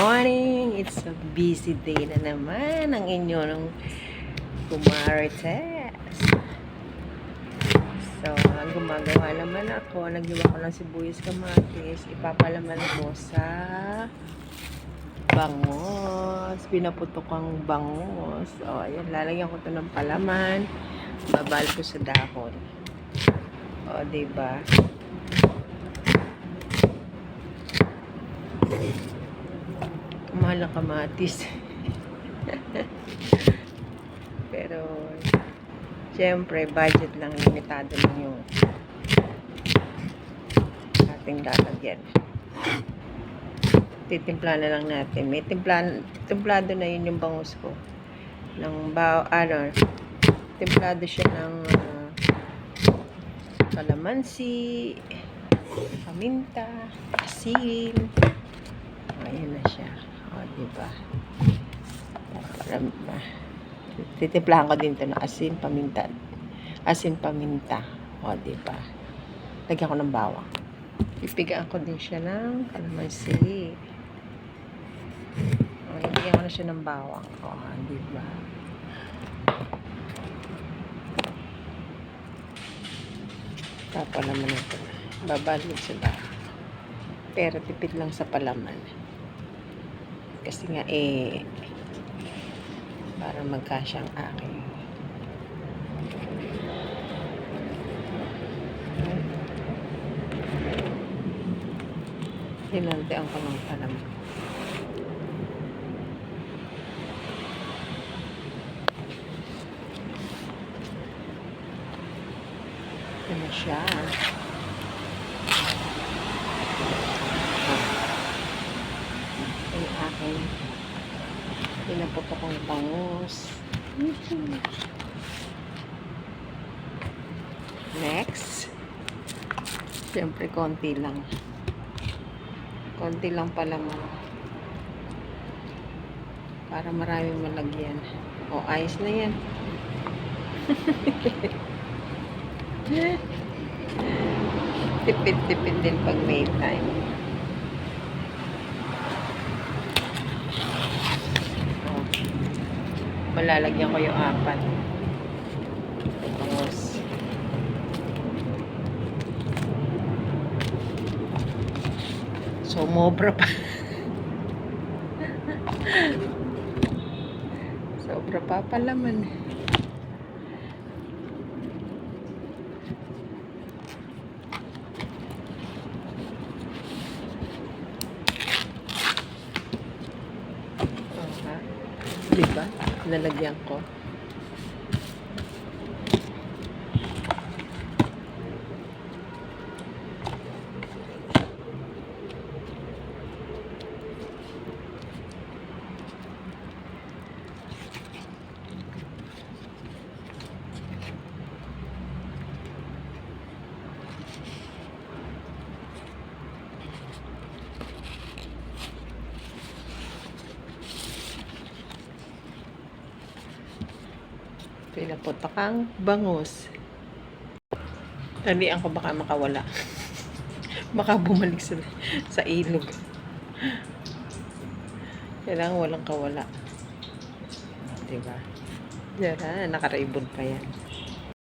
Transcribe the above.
morning! It's a busy day na naman ang inyong kumarites. So, ang gumagawa naman ako, naghiwa ko ng sibuyas kamatis, ipapalaman ko sa bangos. Pinaputok ang bangos. O, ayan, lalagyan ko ito ng palaman. Babal ko sa dahon. O, diba? Mahal ang kamatis. Pero siyempre budget lang, limitado lang yung ating lalagyan. Titimpla na lang natin. May timplado na yun yung bangus ko ng timplado siya ng kalamansi, paminta, asin. Ayan na siya. O, diba? Titimplahan ko din ito ng asin, paminta. Asin, paminta. O, diba? Lagyan ko ng bawang. Pipigaan ko din siya ng kalamansi. O, lagyan ko na siya ng bawang. O, diba? Tapalaman ito. Babalot sila. Pero tipid lang sa palaman. Kasi nga para magkasya ang aking. Hinantian ko ng palaman. Ito na siya. Yung aking pinaputok kong bangus. Next, siyempre konti lang palaman para maraming malagyan. O, ayos na yan. Tipid din pag may time. Malalagyan ko yung 4 bangus. So, mobra pa. Sobra pa palaman. Diba? Nalagyan ko. Pinaputok ang bangus. Talian ko baka makawala. Baka bumalik sa ilog. Kailangan walang kawala. Diba? Diyan, nakaraibon pa yan.